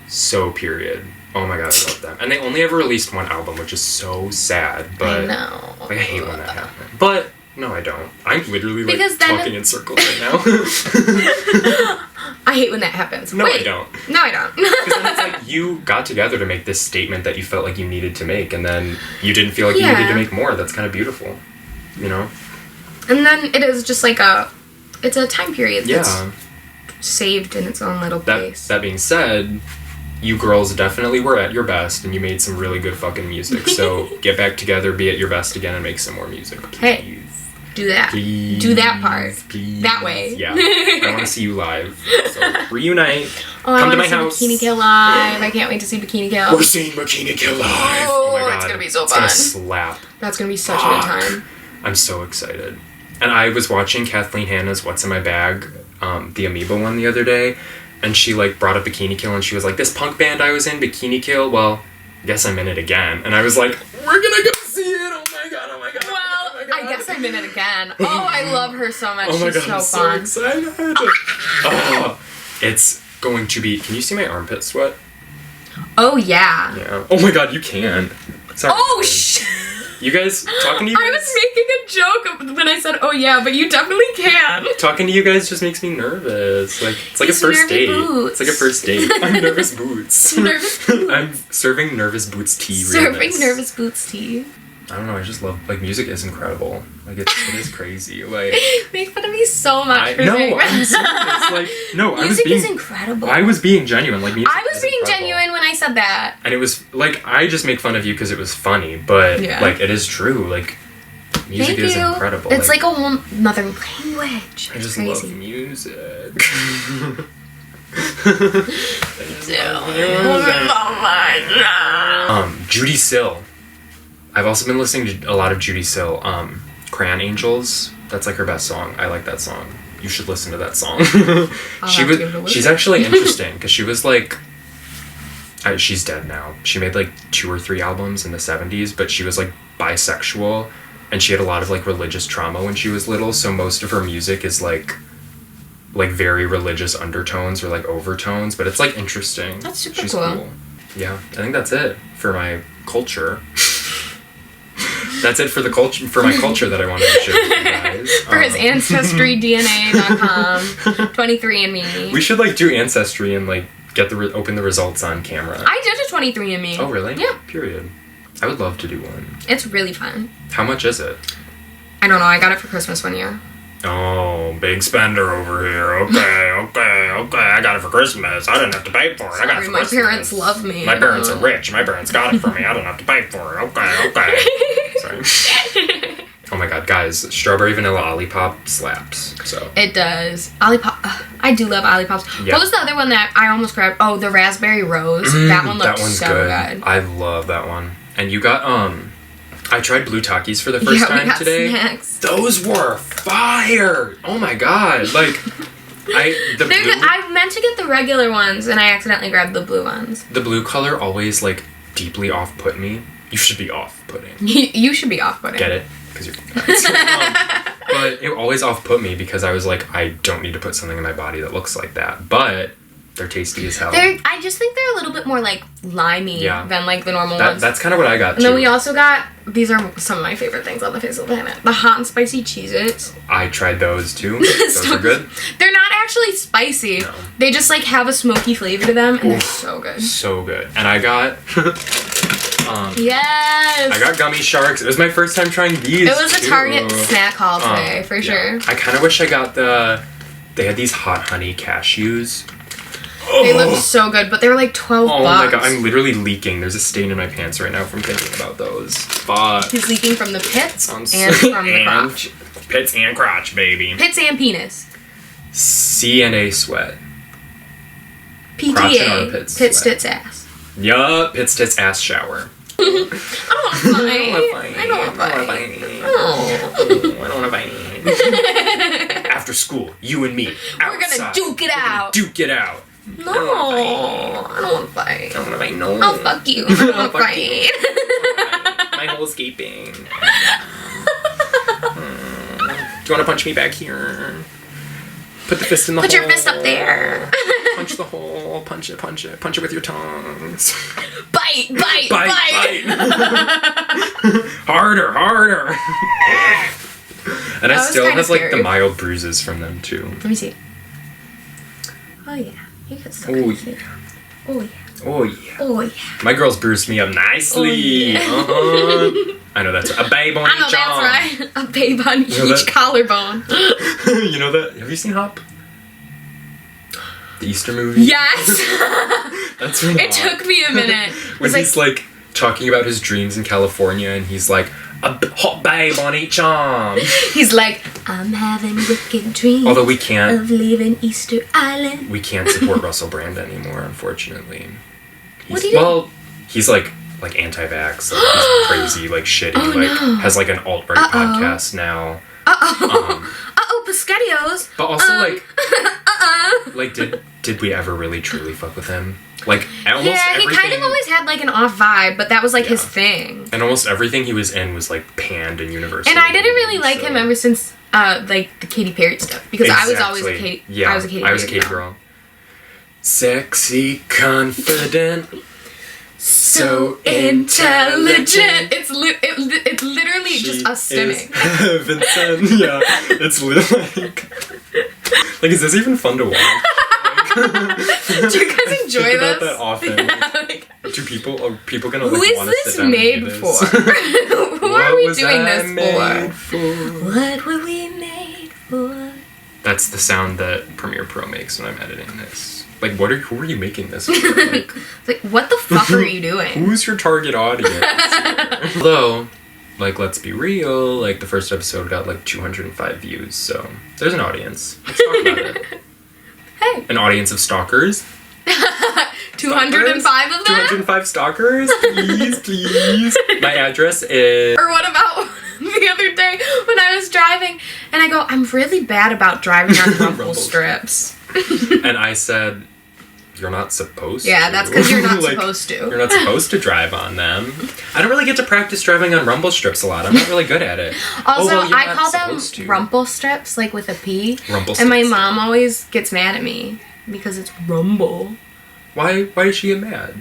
so period. Oh my god, I love them. And they only ever released one album, which is so sad, but I know. Like, I hate when that happens. But no, I don't. I'm literally like talking in circles right now. I hate when that happens. No, I don't. No, I don't. Because then it's like you got together to make this statement that you felt like you needed to make, and then you didn't feel like you needed to make more. That's kind of beautiful, you know? And then it is just like it's a time period that's saved in its own little place. That being said, you girls definitely were at your best, and you made some really good fucking music. So get back together, be at your best again, and make some more music. Please. Hey, do that. Please. Do that part. Please. That way. Yeah. I want to see you live. So reunite. Come to my house. Bikini Kill live. I can't wait to see Bikini Kill. We're seeing Bikini Kill live. Oh my god. It's gonna be so fun. It's gonna slap. That's gonna be such a good time. I'm so excited. And I was watching Kathleen Hanna's What's in My Bag, the Amoeba one the other day. And she, like, brought up Bikini Kill, and she was like, this punk band I was in, Bikini Kill, well, I guess I'm in it again. And I was like, we're gonna go see it! Oh my god, oh my god. Well, oh my god. I guess I'm in it again. Oh, I love her so much. Oh my She's god, so fun. I'm so excited. It's going to be... Can you see my armpit sweat? Oh, yeah. Yeah. Oh my god, you can. Sorry. Oh, shit. You guys, talking to you guys... I was making a joke when I said, oh yeah, but you definitely can. Talking to you guys just makes me nervous. Like, it's like a first date. Boots. It's like a first date. I'm Nervous Boots. Nervous Boots. I'm serving Nervous Boots tea. Serving Nervous Boots tea. I don't know, I just love, like, music is incredible. Like, it is crazy. Like, make fun of me so much for no, saying I'm serious. Like, no, music is incredible. I was being genuine. Like, music I was being genuine when I said that. And it was, like, I just make fun of you because it was funny, but, like, it is true. Like, music is incredible. It's like a whole another language. I just love music. Judy Sill. I've also been listening to a lot of Judy Sill. Crayon Angels. That's like her best song. I like that song. You should listen to that song. She's actually interesting because she was like, she's dead now. She made like 2 or 3 albums in the 70s, but she was like bisexual, and she had a lot of like religious trauma when she was little. So most of her music is like very religious undertones or like overtones, but it's like interesting. That's super cool. Yeah, I think that's it for my culture. That's it for the culture, for my culture that I wanted to share with you guys. For his ancestry.dna.com, 23andMe. We should like do Ancestry and like get open the results on camera. I did a 23andMe. Oh really? Yeah. Period. I would love to do one. It's really fun. How much is it? I don't know. I got it for Christmas one year. Oh, big spender over here. Okay. I got it for Christmas. I didn't have to pay for it. Sorry, I got it for my Christmas. parents love me. My parents are rich. My parents got it for me. I don't have to pay for it. Okay. Sorry. Oh my god, guys. Strawberry Vanilla Olipop slaps. So it does. Olipop. I do love Olipops. Yep. What was the other one that I almost grabbed? Oh, the Raspberry Rose. That one looked so good. I love that one. And you got, I tried Blue Takis for the first time today. Snacks. Those were fire! Oh my god. Like, I meant to get the regular ones, and I accidentally grabbed the blue ones. The blue color always, like, deeply off-put me. You should be off-putting. You should be off-putting. Get it? Because you're... but it always off-put me because I was like, I don't need to put something in my body that looks like that. But... they're tasty as hell. I just think they're a little bit more, like, limey than, like, the normal ones. That's kind of what I got, too. And then we also got, these are some of my favorite things on the face of the planet. The hot and spicy Cheez-Its. I tried those, too. Those are good. They're not actually spicy. No. They just, like, have a smoky flavor to them, and they're so good. So good. And I got... yes! I got Gummy Sharks. It was my first time trying these, It was a Target snack haul today, for sure. I kind of wish I got they had these hot honey cashews. They look so good, but they were like $12. Oh my god, I'm literally leaking. There's a stain in my pants right now from thinking about those. But he's leaking from the pits and from the crotch. Pits and crotch, baby. Pits and penis. CNA sweat. PTA. Pits, tits, ass. Yup, pits, tits, ass shower. I don't want to fight. I don't want to fight. After school, you and me. We're gonna duke it out. Duke it out. No, I don't want to fight. I don't want to fight. No. I'll fuck you. I don't want to fight. My hole's gaping. Do you want to punch me back here? Put the fist in the hole. Put your fist up there. Punch the hole. Punch it. Punch it. Punch it with your tongues. Bite. Harder. And it still has like the mild bruises from them too. Let me see. Oh yeah. You can still see. Oh yeah. My girl's bruised me up nicely. I know that's right. A babe on each arm. That's right. A babe on each collarbone. You know that? Have you seen Hop? The Easter movie? Yes. That's really It took me a minute. When he's like talking about his dreams in California and he's like, a hot babe on each arm. He's like, I'm having wicked dreams. Although we can't of leaving Easter Island. We can't support Russell Brand anymore, unfortunately. What do you do? He's like anti-vax, like he's crazy, like shitty, has like an alt-right podcast now. Pescadios. But also like did we ever really truly fuck with him? Like almost everything. He kind of always had like an off vibe, but that was like his thing. And almost everything he was in was like panned in universal. And I didn't really like him ever since like the Katy Perry stuff because I was always a Katy. Yeah, I was a Katy girl. Sexy, confident. So intelligent. It's literally just us stimming. Vincent, yeah. It's literally like is this even fun to watch? Do you guys enjoy think this? About that often. Yeah, are people gonna like, who is want to this sit down made and do for? this? Who are we doing this for? What were we made for? That's the sound that Premiere Pro makes when I'm editing this. Like, who are you making this for? Like, what the fuck are you doing? Who's your target audience? Although, like, let's be real, like, the first episode got, like, 205 views, so there's an audience. Let's talk about it. Hey. An audience of stalkers. 205 of them? 205 stalkers? Please. My address is... Or what about the other day when I was driving, and I go, I'm really bad about driving on rumble strips. And I said, you're not supposed to. Yeah, that's because you're not supposed to. You're not supposed to drive on them. I don't really get to practice driving on rumble strips a lot. I'm not really good at it. Also, I call them rumple strips, like with a P. Rumple strips. And my mom always gets mad at me because it's rumble. Why does she get mad?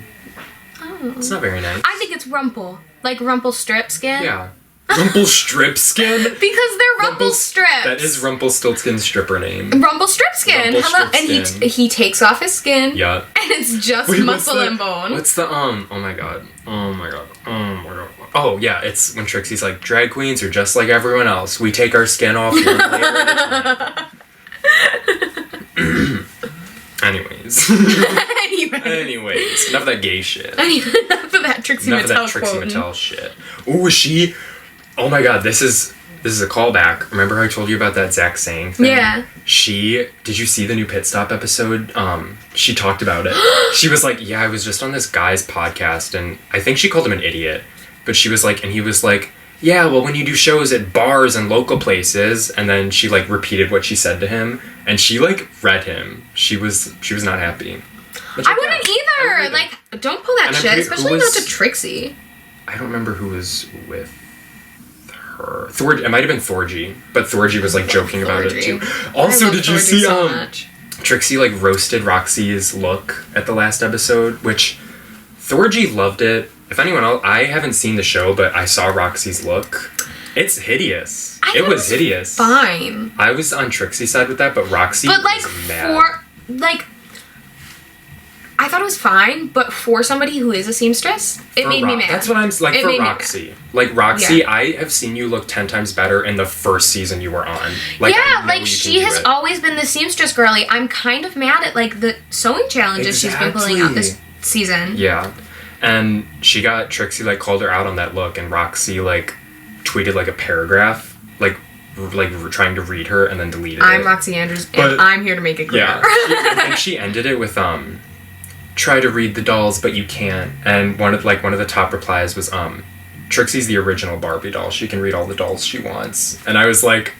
Oh. It's not very nice. I think it's rumple. Like rumple strip skin. Yeah. Rumpelstiltskin? Because they're Rumpelstrips. That is Rumpelstiltskin's stripper name. Rumpelstiltskin. Hello. And he takes off his skin. Yeah. And it's just muscle and bone. What's the, oh my god. Oh, yeah, it's when Trixie's like, drag queens are just like everyone else. We take our skin off one layer at a time. Anyways, enough of that gay shit. Enough of that Trixie Mattel shit. Ooh, oh my god, this is a callback. Remember how I told you about that Zach Sang thing? Yeah. Did you see the new Pit Stop episode? She talked about it. She was like, yeah, I was just on this guy's podcast, and I think she called him an idiot. But she was like, and he was like, yeah, well, when you do shows at bars and local places, and then she, like, repeated what she said to him, and she, like, read him. She was not happy. Which, I wouldn't either. Like, don't pull that shit, especially not to Trixie. I don't remember who was with her. It might have been Thorgy, but Thorgy was, like, joking about it, too. Also, did you see, Trixie, like, roasted Roxy's look at the last episode, which Thorgy loved it. If anyone else, I haven't seen the show, but I saw Roxy's look. It's hideous. It was hideous. Fine. I was on Trixie's side with that, but Roxy was mad. I thought it was fine, but for somebody who is a seamstress, it made me mad. That's what I'm like for Roxy. Like Roxy, yeah. I have seen you look 10 times better in the first season you were on. Like, yeah, like she has always been the seamstress girly. I'm kind of mad at like the sewing challenges she's been pulling out this season. Yeah. And she got Trixie, like, called her out on that look, and Roxy, like, tweeted, like, a paragraph, like trying to read her, and then deleted it. I'm Roxy Andrews, and I'm here to make it clear. Yeah. I think she ended it with, try to read the dolls, but you can't. And one of the top replies was, Trixie's the original Barbie doll. She can read all the dolls she wants. And I was like,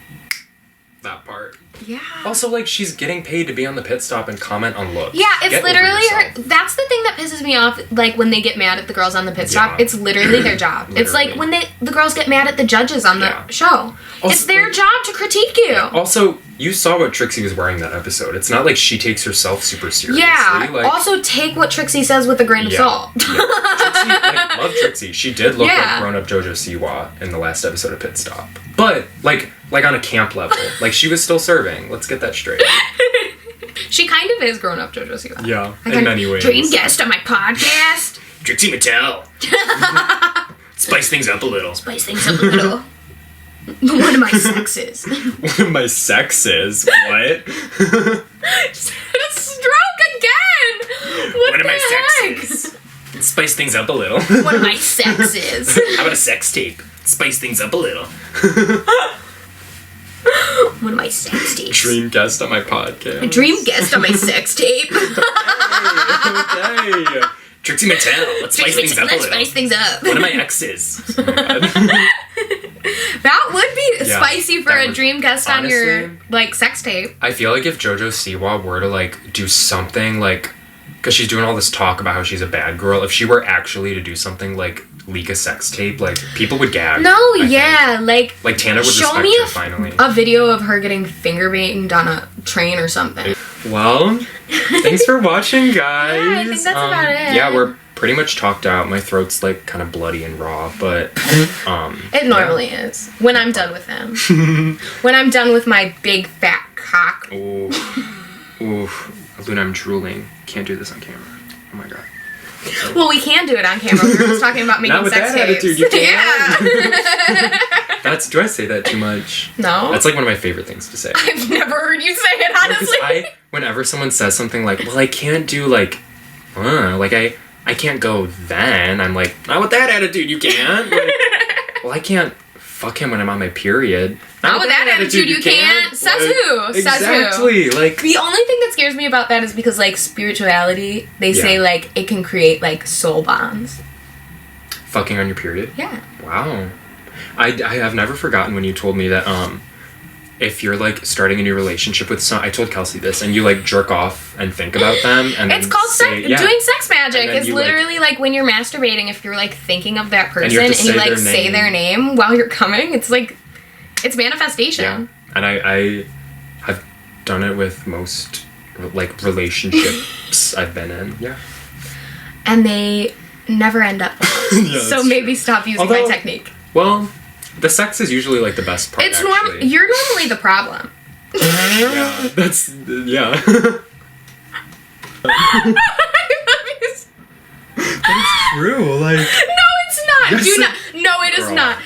that part. Yeah. Also, like, she's getting paid to be on the pit stop and comment on looks. Yeah, it's literally her. That's the thing that pisses me off, like, when they get mad at the girls on the pit stop. It's literally their job. It's like when the girls get mad at the judges on the show. Also, it's their job to critique you. Also, you saw what Trixie was wearing that episode. It's not like she takes herself super seriously. Yeah. Like, also, take what Trixie says with a grain of salt. Yeah. Trixie, like, love Trixie. She did look like grown-up JoJo Siwa in the last episode of Pit Stop. But, like on a camp level. Like, she was still serving. Let's get that straight. She kind of is grown-up JoJo Siwa. Yeah, in many ways. Dream guest on my podcast. Trixie Mattel. Spice things up a little. One of my sexes. One of my sexes? What? Stroke again! One of my sexes. Spice things up a little. One of my sexes. How about a sex tape? Spice things up a little. One of my sex tapes. Dream guest on my podcast. A dream guest on my sex tape. Okay. Trixie Mattel. Let's spice things up a little. Spice things up. One of my exes. Oh my God. That would be spicy for a dream guest on your, like, sex tape. I feel like if JoJo Siwa were to, like, do something, like, because she's doing all this talk about how she's a bad girl, if she were actually to do something, like, leak a sex tape, like, people would gag. No, yeah, like Tana would show respect me her finally. A video of her getting finger banged on a train or something. Well, thanks for watching, guys. Yeah, I think that's about it. Yeah, we're pretty much talked out. My throat's, like, kind of bloody and raw, but it normally is when I'm done with them. When I'm done with my big fat cock. Ooh, Luna, I'm drooling. Can't do this on camera. Oh my God. Well, we can do it on camera. We were just talking about making sex tapes. Attitude, you can. Yeah. Do I say that too much? No. That's like one of my favorite things to say. I've never heard you say it, honestly. Whenever someone says something like, well, I can't do like I can't go then. I'm like, not with that attitude, you can't. Like, well, I can't fuck him when I'm on my period. Not with that attitude, you can't. Says who? Exactly. Like, the only thing that scares me about that is because, like, spirituality, they say, like, it can create, like, soul bonds. Fucking on your period? Yeah. Wow. I have never forgotten when you told me that, if you're, like, starting a new relationship with someone, I told Kelsey this, and you, like, jerk off and think about them, and it's called doing sex magic. It's literally, like, when you're masturbating, if you're, like, thinking of that person, and you like, say their name while you're coming, it's, like, it's manifestation. Yeah, and I have done it with most, like, relationships I've been in, yeah. And they never end up well. So maybe stop using my technique. Well, The sex is usually like the best part. It's normal. You're normally the problem. Yeah, that's yeah. That's true. Like no, it's not. Yes, do not. No, it is not.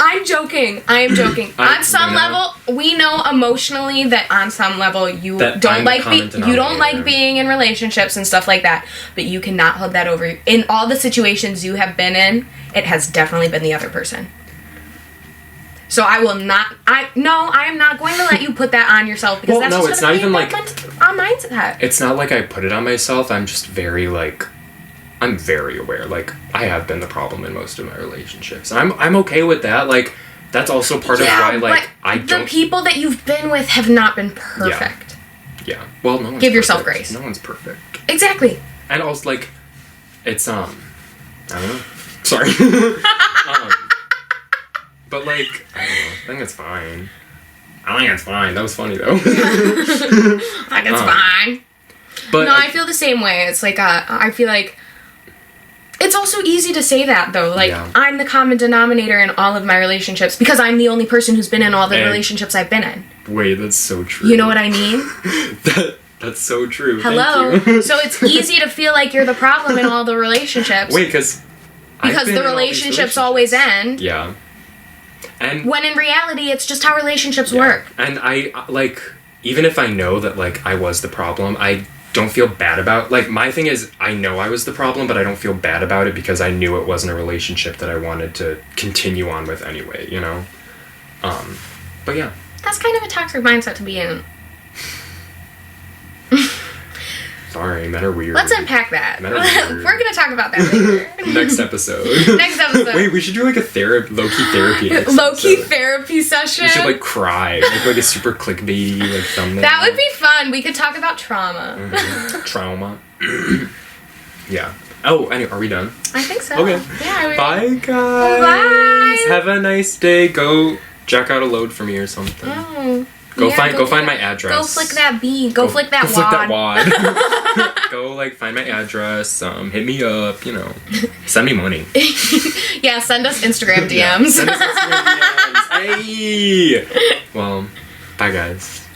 I'm joking. I am joking. On some level, we know emotionally that on some level you don't like being in relationships and stuff like that. But you cannot hold that over. In all the situations you have been in, it has definitely been the other person. So I will not. I am not going to let you put that on yourself because that's just it's not even like on mindset. It's not like I put it on myself. I'm just very like. I'm very aware, like, I have been the problem in most of my relationships. I'm okay with that, like, that's also part of why, like, I don't... the people that you've been with have not been perfect. Yeah. Well, no one's Give yourself perfect. grace. No one's perfect. Exactly. And also, like, it's, I don't know. Sorry. But, like, I don't know. I think it's fine. That was funny, though. I think it's fine. But no, I feel the same way. It's like, I feel like... It's also easy to say that, though. Like, I'm the common denominator in all of my relationships because I'm the only person who's been in all the relationships I've been in. Wait, that's so true. You know what I mean? That's so true. Hello? So it's easy to feel like you're the problem in all the relationships. Wait, because the relationships always end. Yeah. And when in reality, it's just how relationships work. And I, like, even if I know that, like, I was the problem, I don't feel bad about, like, my thing is I know I was the problem, but I don't feel bad about it because I knew it wasn't a relationship that I wanted to continue on with anyway, you know? But yeah. That's kind of a toxic mindset to be in. Sorry, men are weird. Let's unpack that. Men are weird. We're gonna talk about that later. Next episode. Wait, we should do like a low-key therapy. Low-key therapy session? We should like cry. Like a super clickbaity like thumbnail. That would be fun. We could talk about trauma. Mm-hmm. Trauma. Yeah. Oh, anyway, are we done? I think so. Okay. Yeah. Bye, guys. Bye. Have a nice day. Go jack out a load for me or something. Oh. Go find my address. Go flick that bead. Go flick that wad. Go like find my address. Hit me up. You know, send me money. Yeah, send us Instagram DMs. Send us Instagram DMs. Hey. Well, bye guys.